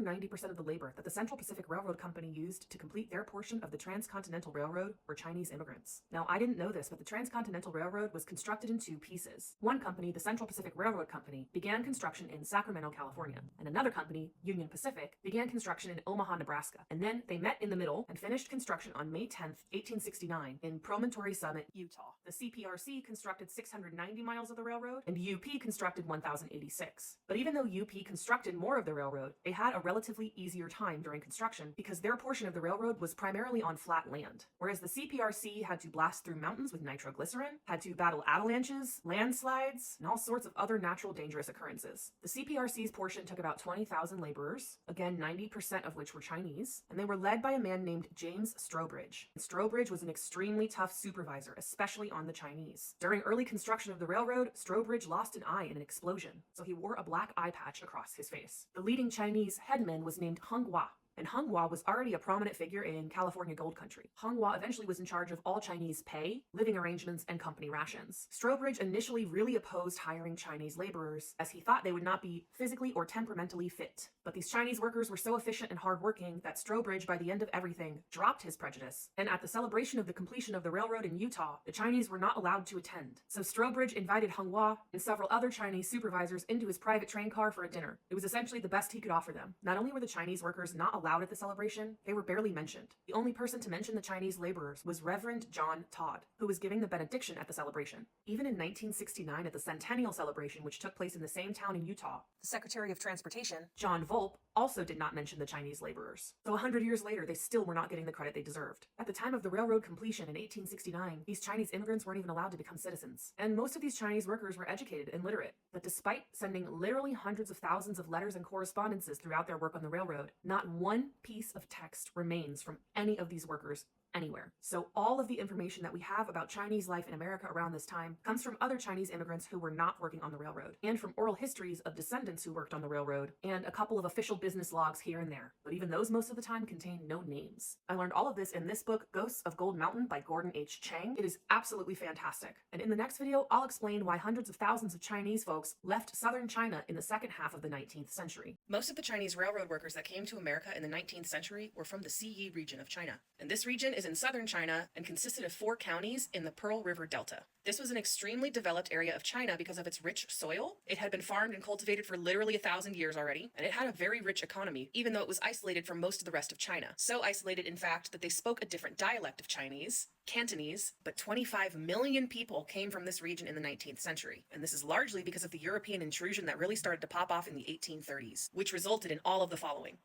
90% of the labor that the Central Pacific Railroad Company used to complete their portion of the Transcontinental Railroad were Chinese immigrants. Now, I didn't know this, but the Transcontinental Railroad was constructed in two pieces. One company, the Central Pacific Railroad Company, began construction in Sacramento, California, and another company, Union Pacific, began construction in Omaha, Nebraska. And then they met in the middle and finished construction on May 10th, 1869 in Promontory Summit, Utah. The CPRC constructed 690 miles of the railroad, and UP constructed 1,086. But even though UP constructed more of the railroad, they had a relatively easier time during construction because their portion of the railroad was primarily on flat land, whereas the CPRC had to blast through mountains with nitroglycerin, had to battle avalanches, landslides, and all sorts of other natural dangerous occurrences. The CPRC's portion took about 20,000 laborers, again 90% of which were Chinese, and they were led by a man named James Strobridge. And Strobridge was an extremely tough supervisor, especially on the Chinese. During early construction of the railroad, Strobridge lost an eye in an explosion, so he wore a black eye patch across his face. The leading Chinese headman was named Hung Hua, and Hung Hua was already a prominent figure in California gold country. Hung Hua eventually was in charge of all Chinese pay, living arrangements, and company rations. Strobridge initially really opposed hiring Chinese laborers, as he thought they would not be physically or temperamentally fit. But these Chinese workers were so efficient and hardworking that Strobridge, by the end of everything, dropped his prejudice. And at the celebration of the completion of the railroad in Utah, the Chinese were not allowed to attend. So Strobridge invited Hung Hua and several other Chinese supervisors into his private train car for a dinner. It was essentially the best he could offer them. Not only were the Chinese workers not allowed at the celebration, they were barely mentioned. The only person to mention the Chinese laborers was Reverend John Todd, who was giving the benediction at the celebration. Even in 1969, at the centennial celebration, which took place in the same town in Utah, the Secretary of Transportation, John Volpe, also did not mention the Chinese laborers. So 100 years later, they still were not getting the credit they deserved. At the time of the railroad completion in 1869, these Chinese immigrants weren't even allowed to become citizens. And most of these Chinese workers were educated and literate. But despite sending literally hundreds of thousands of letters and correspondences throughout their work on the railroad, not one piece of text remains from any of these workers anywhere. So all of the information that we have about Chinese life in America around this time comes from other Chinese immigrants who were not working on the railroad, and from oral histories of descendants who worked on the railroad, and a couple of official business logs here and there. But even those most of the time contain no names. I learned all of this in this book, Ghosts of Gold Mountain by Gordon H. Chang. It is absolutely fantastic. And in the next video, I'll explain why hundreds of thousands of Chinese folks left southern China in the second half of the 19th century. Most of the Chinese railroad workers that came to America in the 19th century were from the Siyi region of China. And this region is in southern China and consisted of 4 counties in the Pearl River Delta. This was an extremely developed area of China because of its rich soil. It had been farmed and cultivated for literally 1,000 years already, and it had a very rich economy, even though it was isolated from most of the rest of China. So isolated, in fact, that they spoke a different dialect of Chinese, Cantonese, but 25 million people came from this region in the 19th century. And this is largely because of the European intrusion that really started to pop off in the 1830s, which resulted in all of the following.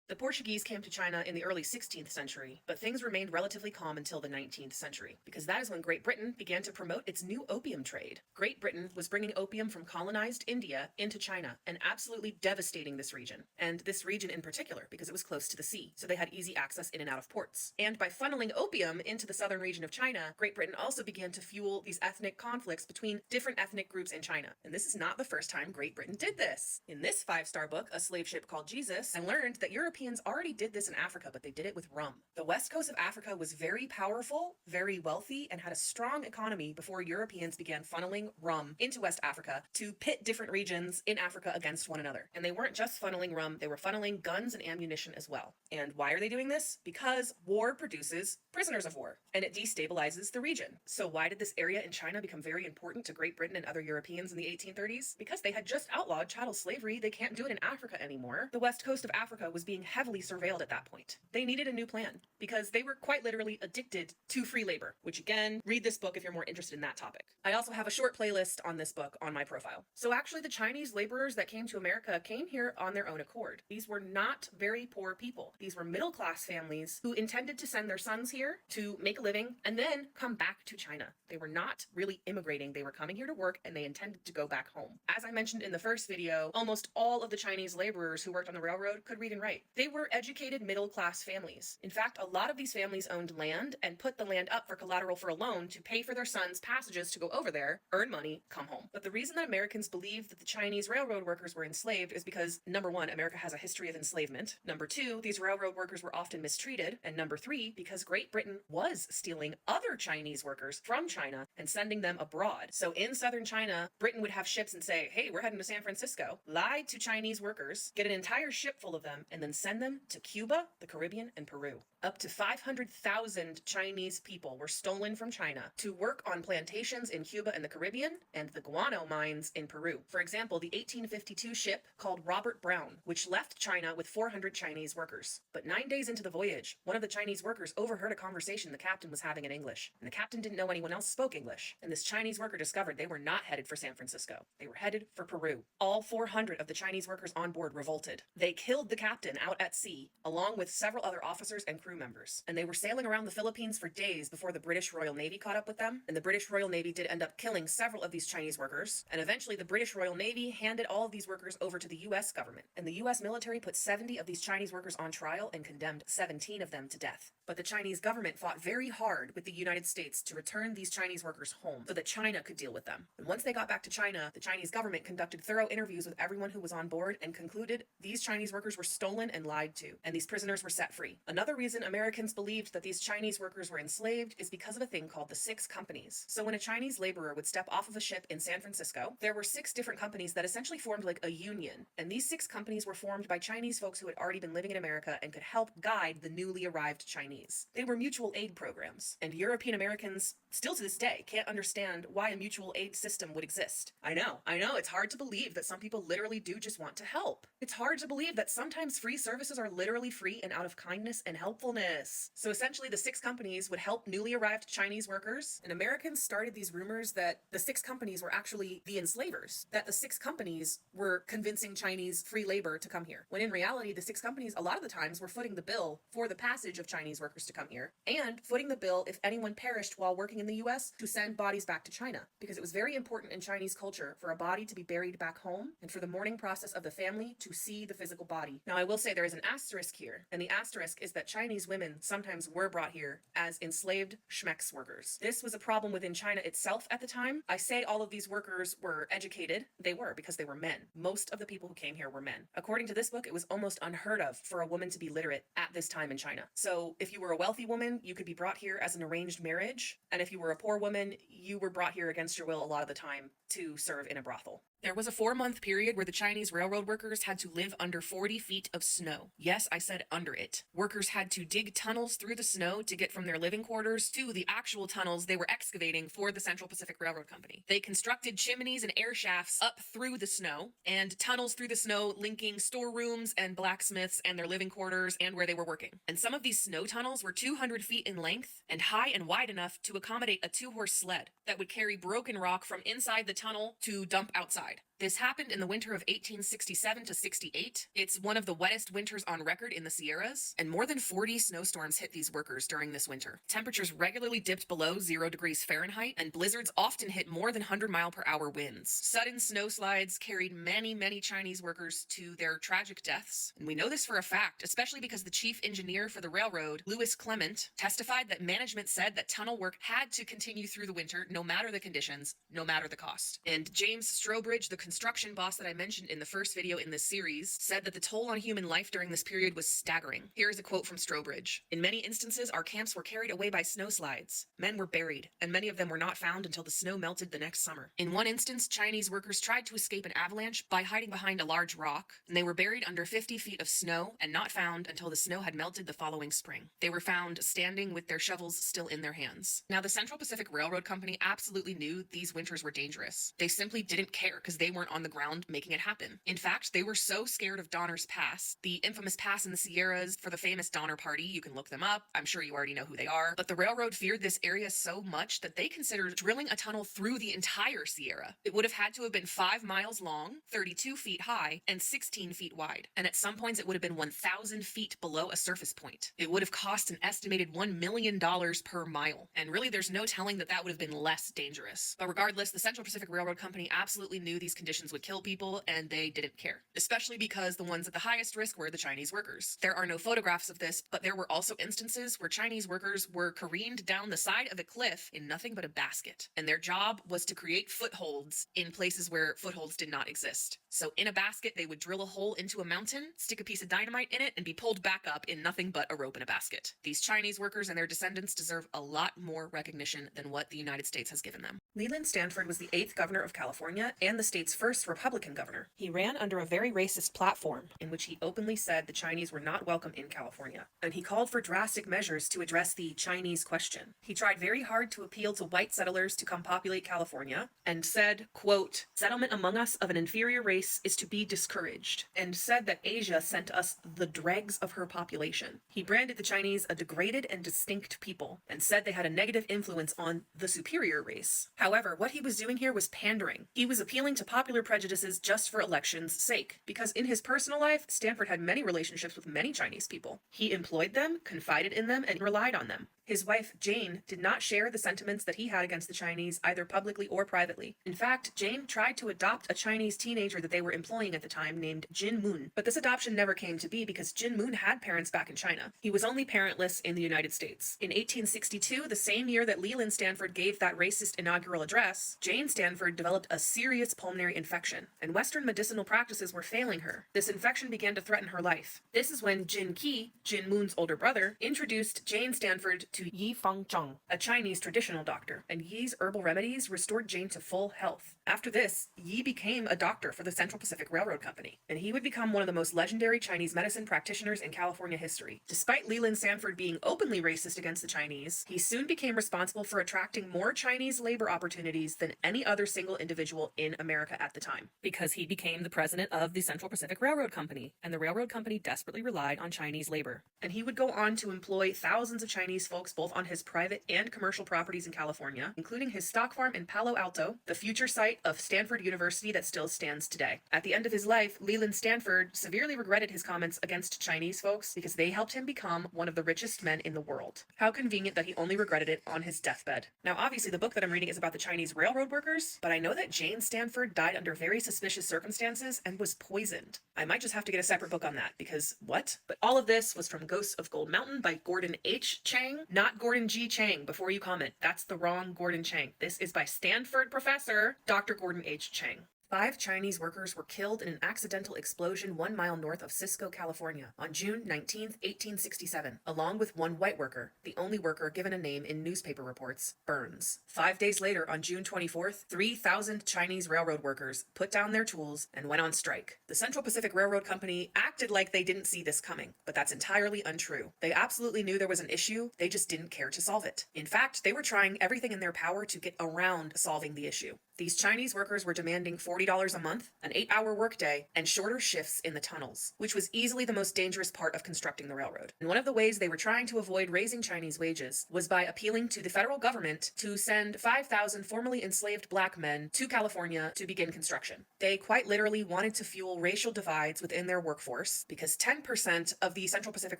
The Portuguese came to China in the early 16th century, but things remained relatively calm until the 19th century, because that is when Great Britain began to promote its new opium trade. Great Britain was bringing opium from colonized India into China and absolutely devastating this region, and this region in particular because it was close to the sea, so they had easy access in and out of ports. And by funneling opium into the southern region of China, Great Britain also began to fuel these ethnic conflicts between different ethnic groups in China. And this is not the first time Great Britain did this. In this 5-star book, A Slave Ship Called Jesus, I learned that Europeans already did this in Africa, but they did it with rum. The west coast of Africa was very powerful, very wealthy, and had a strong economy before Europeans began funneling rum into West Africa to pit different regions in Africa against one another. And they weren't just funneling rum, they were funneling guns and ammunition as well. And why are they doing this? Because war produces prisoners of war, and it destabilizes the region. So why did this area in China become very important to Great Britain and other Europeans in the 1830s? Because they had just outlawed chattel slavery. They can't do it in Africa anymore. The west coast of Africa was being heavily surveilled at that point. They needed a new plan because they were quite literally addicted to free labor, which again, read this book if you're more interested in that topic. I also have a short playlist on this book on my profile. So actually the Chinese laborers that came to America came here on their own accord. These were not very poor people. These were middle-class families who intended to send their sons here to make a living and then come back to China. They were not really immigrating. They were coming here to work and they intended to go back home. As I mentioned in the first video, almost all of the Chinese laborers who worked on the railroad could read and write. They were educated middle-class families. In fact, a lot of these families owned land and put the land up for collateral for a loan to pay for their sons' passages to go over there, earn money, come home. But the reason that Americans believed that the Chinese railroad workers were enslaved is because, number one, America has a history of enslavement. Number two, these railroad workers were often mistreated. And number three, because Great Britain was stealing other Chinese workers from China and sending them abroad. So in southern China, Britain would have ships and say, hey, we're heading to San Francisco, lie to Chinese workers, get an entire ship full of them, and then send them to Cuba, the Caribbean, and Peru. Up to 500,000 Chinese people were stolen from China to work on plantations in Cuba and the Caribbean and the guano mines in Peru. For example, the 1852 ship called Robert Brown, which left China with 400 Chinese workers. But 9 days into the voyage, one of the Chinese workers overheard a conversation the captain was having in English. And the captain didn't know anyone else spoke English. And this Chinese worker discovered they were not headed for San Francisco. They were headed for Peru. All 400 of the Chinese workers on board revolted. They killed the captain out at sea, along with several other officers and crew members. And they were sailing around the Philippines for days before the British Royal Navy caught up with them. And the British Royal Navy did end up killing several of these Chinese workers. And eventually the British Royal Navy handed all of these workers over to the US government. And the US military put 70 of these Chinese workers on trial and condemned 17 of them to death. But the Chinese government fought very hard with the United States to return these Chinese workers home so that China could deal with them. And once they got back to China, the Chinese government conducted thorough interviews with everyone who was on board and concluded these Chinese workers were stolen and lied to, and these prisoners were set free. Another reason Americans believed that these Chinese workers were enslaved is because of a thing called the 6 companies. So when a Chinese laborer would step off of a ship in San Francisco, there were 6 different companies that essentially formed like a union. And these 6 companies were formed by Chinese folks who had already been living in America and could help guide the newly arrived Chinese. They were mutual aid programs, and European Americans still to this day can't understand why a mutual aid system would exist. I know, it's hard to believe that some people literally do just want to help. It's hard to believe that sometimes free services are literally free and out of kindness and helpfulness. So essentially the 6 companies would help newly arrived Chinese workers, and Americans started these rumors that the 6 companies were actually the enslavers, that the 6 companies were convincing Chinese free labor to come here, when in reality the 6 companies a lot of the times were footing the bill for the passage of Chinese workers to come here, and footing the bill if anyone perished while working in the US to send bodies back to China, because it was very important in Chinese culture for a body to be buried back home and for the mourning process of the family to see the physical body. Now I will say there is an asterisk here, and the asterisk is that Chinese women sometimes were brought here as enslaved schmex workers. This was a problem within China itself at the time. I say all of these workers were educated. They were, because they were men. Most of the people who came here were men. According to this book, it was almost unheard of for a woman to be literate at this time in China. So if you were a wealthy woman, you could be brought here as an arranged marriage, and if you were a poor woman, you were brought here against your will a lot of the time to serve in a brothel. There was a 4-month period where the Chinese railroad workers had to live under 40 feet of snow. Yes, I said under it. Workers had to dig tunnels through the snow to get from their living quarters to the actual tunnels they were excavating for the Central Pacific Railroad Company. They constructed chimneys and air shafts up through the snow and tunnels through the snow linking storerooms and blacksmiths and their living quarters and where they were working. And some of these snow tunnels were 200 feet in length and high and wide enough to accommodate a 2-horse sled that would carry broken rock from inside the tunnel to dump outside. This happened in the winter of 1867 to 68. It's one of the wettest winters on record in the Sierras, and more than 40 snowstorms hit these workers during this winter. Temperatures regularly dipped below 0 degrees Fahrenheit, and blizzards often hit more than 100-mile-per-hour winds. Sudden snowslides carried many Chinese workers to their tragic deaths, and we know this for a fact, especially because the chief engineer for the railroad, Louis Clement, testified that management said that tunnel work had to continue through the winter, no matter the conditions, no matter the cost. And James Strobridge, the construction boss that I mentioned in the first video in this series, said that the toll on human life during this period was staggering. Here is a quote from Strobridge. "In many instances, our camps were carried away by snowslides. Men were buried, and many of them were not found until the snow melted the next summer. In one instance, Chinese workers tried to escape an avalanche by hiding behind a large rock, and they were buried under 50 feet of snow and not found until the snow had melted the following spring. They were found standing with their shovels still in their hands." Now, the Central Pacific Railroad Company absolutely knew these winters were dangerous. They simply didn't care because they weren't on the ground making it happen. In fact, they were so scared of Donner's Pass, the infamous pass in the Sierras for the famous Donner Party. You can look them up. I'm sure you already know who they are. But the railroad feared this area so much that they considered drilling a tunnel through the entire Sierra. It would have had to have been 5 miles long, 32 feet high, and 16 feet wide. And at some points, it would have been 1,000 feet below a surface point. It would have cost an estimated $1 million per mile. And really, there's no telling that that would have been less dangerous. But regardless, the Central Pacific Railroad Company absolutely knew knew these conditions would kill people and they didn't care, especially because the ones at the highest risk were the Chinese workers. There are no photographs of this, but there were also instances where Chinese workers were careened down the side of a cliff in nothing but a basket, and their job was to create footholds in places where footholds did not exist. So in a basket, they would drill a hole into a mountain, stick a piece of dynamite in it, and be pulled back up in nothing but a rope in a basket. These Chinese workers and their descendants deserve a lot more recognition than what the United States has given them. Leland Stanford was the 8th governor of California and the state's first Republican governor. He ran under a very racist platform in which he openly said the Chinese were not welcome in California, and he called for drastic measures to address the Chinese question. He tried very hard to appeal to white settlers to come populate California and said, quote, "Settlement among us of an inferior race is to be discouraged," and said that Asia sent us the dregs of her population. He branded the Chinese a degraded and distinct people and said they had a negative influence on the superior race. However, what he was doing here was pandering. He was appealing to popular prejudices just for election's sake, because in his personal life, Stanford had many relationships with many Chinese people. He employed them, confided in them, and relied on them. His wife, Jane, did not share the sentiments that he had against the Chinese, either publicly or privately. In fact, Jane tried to adopt a Chinese teenager that they were employing at the time named Jin Moon, but this adoption never came to be because Jin Moon had parents back in China. He was only parentless in the United States. In 1862, the same year that Leland Stanford gave that racist inaugural address, Jane Stanford developed a serious pulmonary infection, and Western medicinal practices were failing her. This infection began to threaten her life. This is when Jin Qi, Jin Moon's older brother, introduced Jane Stanford to Yi Fangzheng, a Chinese traditional doctor, and Yi's herbal remedies restored Jane to full health. After this, Yi became a doctor for the Central Pacific Railroad Company, and he would become one of the most legendary Chinese medicine practitioners in California history. Despite Leland Stanford being openly racist against the Chinese, he soon became responsible for attracting more Chinese labor opportunities than any other single individual in America at the time, because he became the president of the Central Pacific Railroad Company, and the railroad company desperately relied on Chinese labor. And he would go on to employ thousands of Chinese folks both on his private and commercial properties in California, including his stock farm in Palo Alto, the future site of Stanford University that still stands today. At the end of his life, Leland Stanford severely regretted his comments against Chinese folks because they helped him become one of the richest men in the world. How convenient that he only regretted it on his deathbed. Now, obviously, the book that I'm reading is about the Chinese railroad workers, but I know that Jane Stanford died under very suspicious circumstances and was poisoned. I might just have to get a separate book on that because what? But all of this was from Ghosts of Gold Mountain by Gordon H. Chang, not Gordon G. Chang. Before you comment, that's the wrong Gordon Chang. This is by Stanford professor Dr. Gordon H. Chang. 5 Chinese workers were killed in an accidental explosion 1 mile north of Cisco, California, on June 19, 1867, along with 1 white worker, the only worker given a name in newspaper reports, Burns. 5 days later, on June 24th, 3,000 Chinese railroad workers put down their tools and went on strike. The Central Pacific Railroad Company acted like they didn't see this coming, but that's entirely untrue. They absolutely knew there was an issue, they just didn't care to solve it. In fact, they were trying everything in their power to get around solving the issue. These Chinese workers were demanding $40 a month, an 8-hour workday, and shorter shifts in the tunnels, which was easily the most dangerous part of constructing the railroad. And one of the ways they were trying to avoid raising Chinese wages was by appealing to the federal government to send 5,000 formerly enslaved black men to California to begin construction. They quite literally wanted to fuel racial divides within their workforce because 10% of the Central Pacific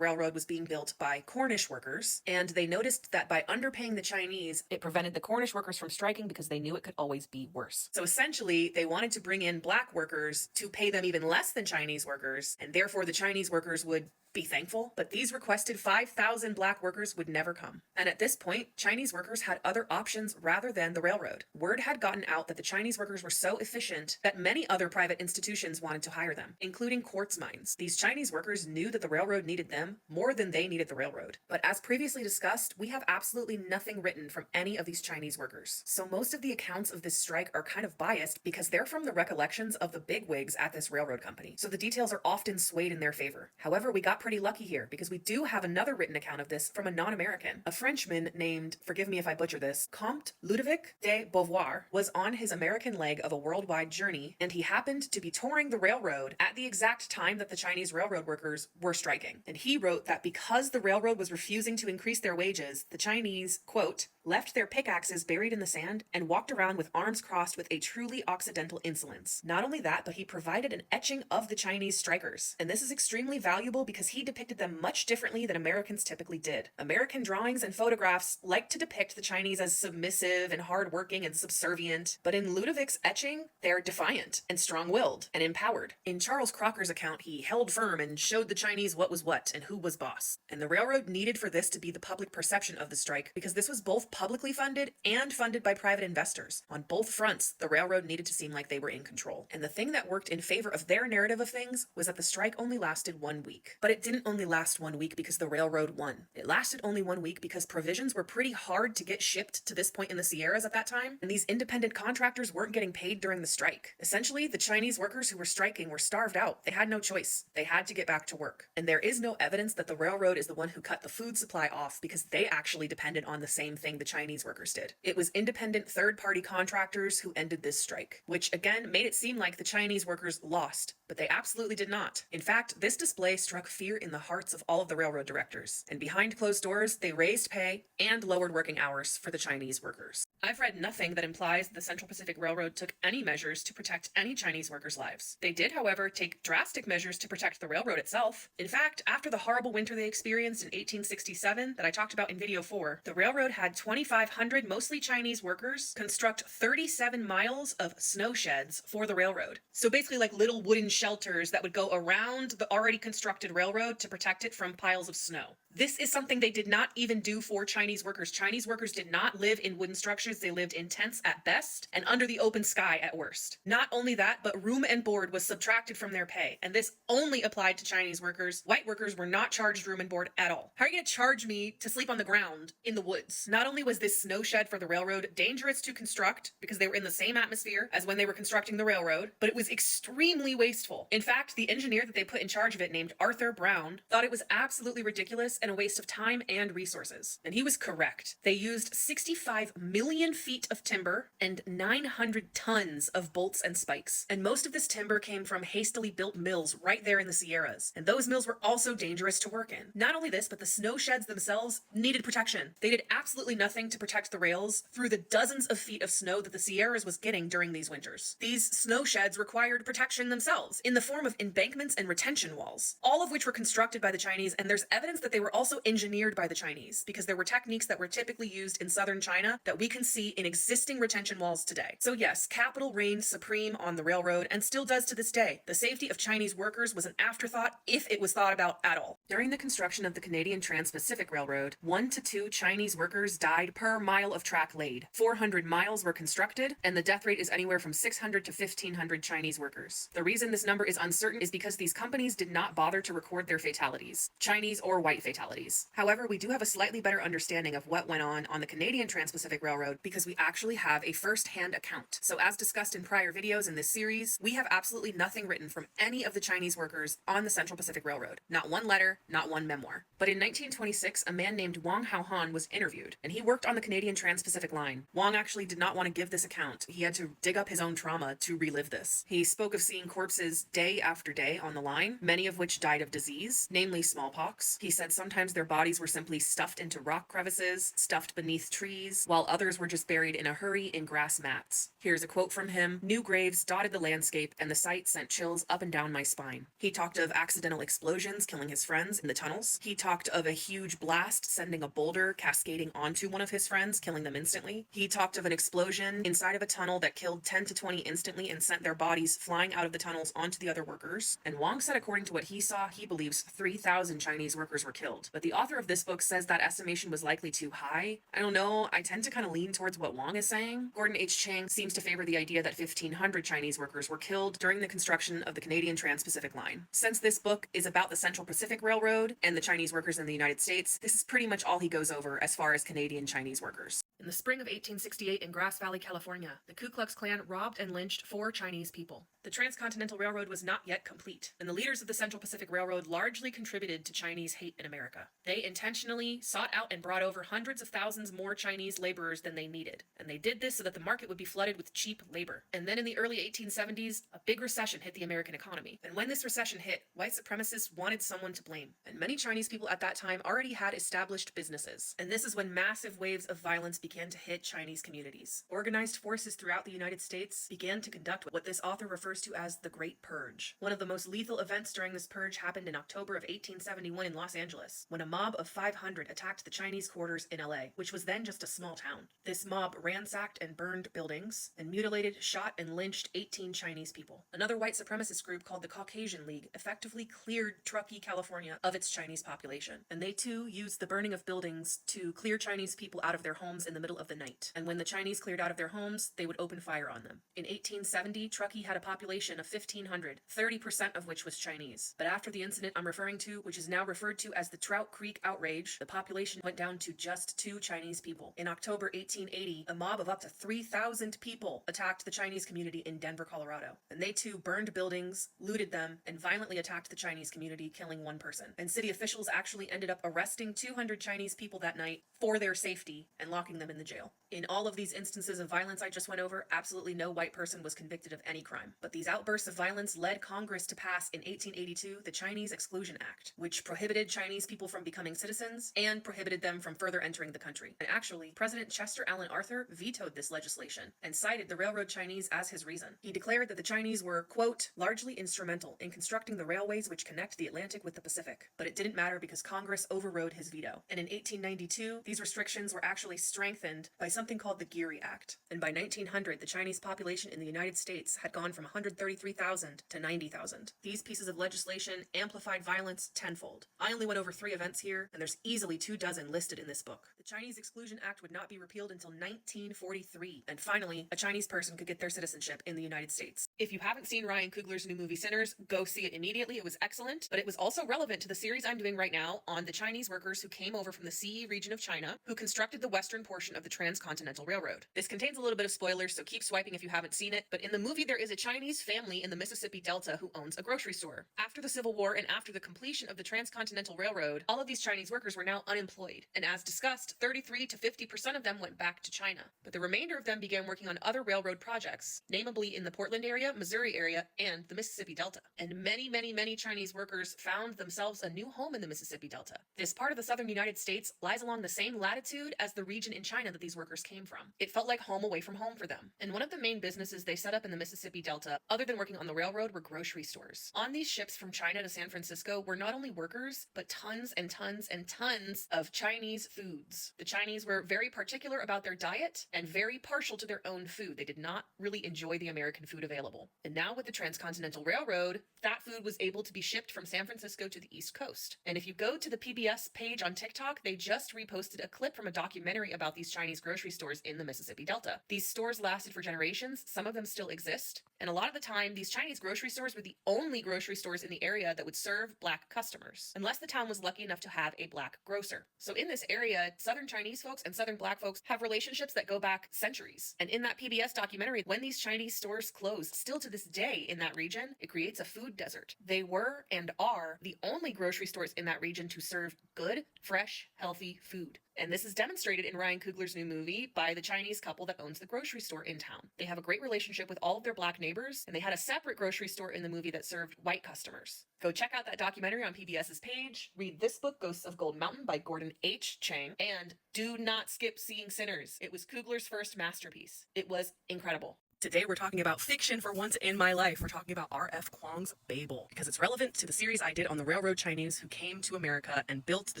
Railroad was being built by Cornish workers, and they noticed that by underpaying the Chinese, it prevented the Cornish workers from striking because they knew it could always be worse. So essentially, they wanted to bring in black workers to pay them even less than Chinese workers, and therefore the Chinese workers would be thankful, but these requested 5,000 black workers would never come. And at this point, Chinese workers had other options rather than the railroad. Word had gotten out that the Chinese workers were so efficient that many other private institutions wanted to hire them, including quartz mines. These Chinese workers knew that the railroad needed them more than they needed the railroad. But as previously discussed, we have absolutely nothing written from any of these Chinese workers. So most of the accounts of this strike are kind of biased because they're from the recollections of the bigwigs at this railroad company. So the details are often swayed in their favor. However, we got pretty lucky here because we do have another written account of this from a non-American. A Frenchman named, forgive me if I butcher this, Comte Ludovic de Beauvoir was on his American leg of a worldwide journey, and he happened to be touring the railroad at the exact time that the Chinese railroad workers were striking. And he wrote that because the railroad was refusing to increase their wages, the Chinese, quote, left their pickaxes buried in the sand and walked around with arms crossed with a truly Occidental insolence. Not only that, but he provided an etching of the Chinese strikers. And this is extremely valuable because he depicted them much differently than Americans typically did. American drawings and photographs like to depict the Chinese as submissive and hardworking and subservient, but in Ludovic's etching, they're defiant and strong-willed and empowered. In Charles Crocker's account, he held firm and showed the Chinese what was what and who was boss. And the railroad needed for this to be the public perception of the strike because this was both publicly funded and funded by private investors. On both fronts, the railroad needed to seem like they were in control. And the thing that worked in favor of their narrative of things was that the strike only lasted 1 week. But it didn't only last 1 week because the railroad won. It lasted only 1 week because provisions were pretty hard to get shipped to this point in the Sierras at that time, and these independent contractors weren't getting paid during the strike. Essentially, the Chinese workers who were striking were starved out. They had no choice. They had to get back to work. And there is no evidence that the railroad is the one who cut the food supply off because they actually depended on the same thing the Chinese workers did. It was independent third-party contractors who ended this strike, which again made it seem like the Chinese workers lost, but they absolutely did not. In fact, this display struck fear in the hearts of all of the railroad directors, and behind closed doors, they raised pay and lowered working hours for the Chinese workers. I've read nothing that implies the Central Pacific Railroad took any measures to protect any Chinese workers' lives. They did, however, take drastic measures to protect the railroad itself. In fact, after the horrible winter they experienced in 1867 that I talked about in video 4, the railroad had 2,500 mostly Chinese workers construct 37 miles of snow sheds for the railroad. So basically like little wooden shelters that would go around the already constructed railroad to protect it from piles of snow. This is something they did not even do for Chinese workers. Chinese workers did not live in wooden structures. They lived in tents at best and under the open sky at worst. Not only that, but room and board was subtracted from their pay. And this only applied to Chinese workers. White workers were not charged room and board at all. How are you going to charge me to sleep on the ground in the woods? Not only was this snow shed for the railroad dangerous to construct because they were in the same atmosphere as when they were constructing the railroad, but it was extremely wasteful. In fact, the engineer that they put in charge of it, named Arthur Brown, thought it was absolutely ridiculous and a waste of time and resources. And he was correct. They used 65 million feet of timber and 900 tons of bolts and spikes. And most of this timber came from hastily built mills right there in the Sierras. And those mills were also dangerous to work in. Not only this, but the snow sheds themselves needed protection. They did absolutely nothing to protect the rails through the dozens of feet of snow that the Sierras was getting during these winters. These snow sheds required protection themselves in the form of embankments and retention walls, all of which were constructed by the Chinese, and there's evidence that they were also engineered by the Chinese because there were techniques that were typically used in southern China that we can see in existing retention walls today. So yes, capital reigned supreme on the railroad and still does to this day. The safety of Chinese workers was an afterthought if it was thought about at all. During the construction of the Canadian Trans-Pacific Railroad, 1 to 2 Chinese workers died per mile of track laid. 400 miles were constructed, and the death rate is anywhere from 600 to 1,500 Chinese workers. The reason this number is uncertain is because these companies did not bother to record their fatalities, Chinese or white fatalities. However, we do have a slightly better understanding of what went on the Canadian Trans-Pacific Railroad because we actually have a first-hand account. So as discussed in prior videos in this series, we have absolutely nothing written from any of the Chinese workers on the Central Pacific Railroad. Not one letter, not one memoir. But in 1926, a man named Wang Haohan was interviewed, and he worked on the Canadian Trans-Pacific line. Wang actually did not want to give this account. He had to dig up his own trauma to relive this. He spoke of seeing corpses day after day on the line, many of which died of disease, namely smallpox. He said sometimes their bodies were simply stuffed into rock crevices, stuffed beneath trees, while others were just buried in a hurry in grass mats. Here's a quote from him: "New graves dotted the landscape, and the sight sent chills up and down my spine." He talked of accidental explosions killing his friends in the tunnels. He talked of a huge blast sending a boulder cascading onto one of his friends, killing them instantly. He talked of an explosion inside of a tunnel that killed 10 to 20 instantly and sent their bodies flying out of the tunnels onto the other workers. And Wang said according to what he saw, he believes 3,000 Chinese workers were killed. But the author of this book says that estimation was likely too high. I don't know, I tend to kind of lean towards what Wang is saying. Gordon H. Chang seems to favor the idea that 1,500 Chinese workers were killed during the construction of the Canadian Trans-Pacific Line. Since this book is about the Central Pacific Railroad and the Chinese workers in the United States, this is pretty much all he goes over as far as Canadian Chinese workers. In the spring of 1868 in Grass Valley, California, the Ku Klux Klan robbed and lynched 4 Chinese people. the Transcontinental Railroad was not yet complete, and the leaders of the Central Pacific Railroad largely contributed to Chinese hate in America. They intentionally sought out and brought over hundreds of thousands more Chinese laborers than they needed, and they did this so that the market would be flooded with cheap labor. And then in the early 1870s, a big recession hit the American economy. And when this recession hit, white supremacists wanted someone to blame. And many Chinese people at that time already had established businesses. And this is when massive waves of violence began to hit Chinese communities. Organized forces throughout the United States began to conduct what this author refers to as the Great Purge. One of the most lethal events during this purge happened in October of 1871 in Los Angeles, when a mob of 500 attacked the Chinese quarters in LA, which was then just a small town. This mob ransacked and burned buildings, and mutilated, shot, and lynched 18 Chinese people. Another white supremacist group called the Caucasian League effectively cleared Truckee, California of its Chinese population. And they too used the burning of buildings to clear Chinese people out of their homes in the middle of the night. And when the Chinese cleared out of their homes, they would open fire on them. In 1870, Truckee had a population of 1,500, 30% of which was Chinese. But after the incident I'm referring to, which is now referred to as the Trout Creek outrage, the population went down to just 2 Chinese people. In October 1880, a mob of up to 3,000 people attacked the Chinese community in Denver, Colorado. And they too burned buildings, looted them, and violently attacked the Chinese community, killing 1 person. And city officials actually ended up arresting 200 Chinese people that night for their safety and locking them in the jail. In all of these instances of violence I just went over, absolutely no white person was convicted of any crime. But these outbursts of violence led Congress to pass in 1882 the Chinese Exclusion Act, which prohibited Chinese people from becoming citizens and prohibited them from further entering the country. And actually, President Chester Alan Arthur vetoed this legislation and cited the railroad Chinese as his reason. He declared that the Chinese were, quote, largely instrumental in constructing the railways which connect the Atlantic with the Pacific. But it didn't matter because Congress overrode his veto. And in 1892, these restrictions were actually strengthened by something called the Geary Act. And by 1900, the Chinese population in the United States had gone from 133,000 to 90,000. These pieces of legislation amplified violence tenfold. I only went over 3 events here, and there's easily 2 dozen listed in this book. The Chinese Exclusion Act would not be repealed until 1943. And finally, a Chinese person could get their citizenship in the United States. If you haven't seen Ryan Coogler's new movie Sinners, go see it immediately. It was excellent, but it was also relevant to the series I'm doing right now on the Chinese workers who came over from the CE region of China, who constructed the western portion of the Transcontinental Railroad. This contains a little bit of spoilers, so keep swiping if you haven't seen it, but in the movie there is a Chinese family in the Mississippi Delta who owns a grocery store. After the Civil War and after the completion of the Transcontinental Railroad, all of these Chinese workers were now unemployed, and as discussed, 33 to 50% of them went back to China. But the remainder of them began working on other railroad projects, namely in the Portland area, Missouri area, and the Mississippi Delta. And many Chinese workers found themselves a new home in the Mississippi Delta. This part of the southern United States lies along the same latitude as the region in China that these workers came from. It felt like home away from home for them. And one of the main businesses they set up in the Mississippi Delta, other than working on the railroad, were grocery stores. On these ships from China to San Francisco were not only workers, but tons and tons and tons of Chinese foods. The Chinese were very particular about their diet and very partial to their own food. They did not really enjoy the American food available. And now with the Transcontinental Railroad, that food was able to be shipped from San Francisco to the East Coast. And if you go to the PBS page on TikTok, they just reposted a clip from a documentary about these Chinese grocery stores in the Mississippi Delta. These stores lasted for generations. Some of them still exist. And a lot of the time, these Chinese grocery stores were the only grocery stores in the area that would serve Black customers, unless the town was lucky enough to have a Black grocer. So in this area, Southern Chinese folks and Southern Black folks have relationships that go back centuries. And in that PBS documentary, when these Chinese stores closed, still to this day in that region, it creates a food desert. They were and are the only grocery stores in that region to serve good, fresh, healthy food. And this is demonstrated in Ryan Coogler's new movie by the Chinese couple that owns the grocery store in town. They have a great relationship with all of their Black neighbors, and they had a separate grocery store in the movie that served white customers. Go check out that documentary on PBS's page, read this book, Ghosts of Gold Mountain by Gordon H. Chang, and do not skip seeing Sinners. It was Coogler's first masterpiece. It was incredible. Today we're talking about fiction for once in my life. We're talking about R.F. Kuang's Babel, because it's relevant to the series I did on the railroad Chinese who came to America and built the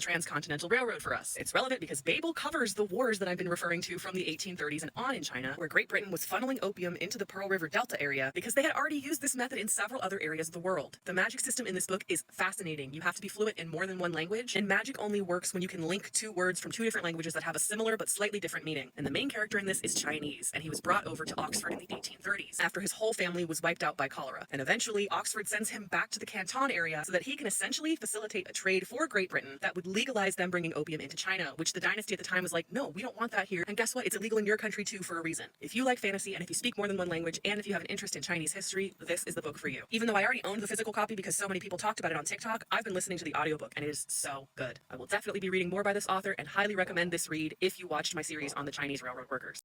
Transcontinental Railroad for us. It's relevant because Babel covers the wars that I've been referring to from the 1830s and on in China, where Great Britain was funneling opium into the Pearl River Delta area because they had already used this method in several other areas of the world. The magic system in this book is fascinating. You have to be fluent in more than one language, and magic only works when you can link 2 words from 2 different languages that have a similar but slightly different meaning. And the main character in this is Chinese, and he was brought over to Oxford in the 1830s, after his whole family was wiped out by cholera. And eventually, Oxford sends him back to the Canton area so that he can essentially facilitate a trade for Great Britain that would legalize them bringing opium into China, which the dynasty at the time was like, no, we don't want that here. And guess what? It's illegal in your country too for a reason. If you like fantasy, and if you speak more than one language, and if you have an interest in Chinese history, this is the book for you. Even though I already owned the physical copy because so many people talked about it on TikTok, I've been listening to the audiobook, and it is so good. I will definitely be reading more by this author and highly recommend this read if you watched my series on the Chinese railroad workers.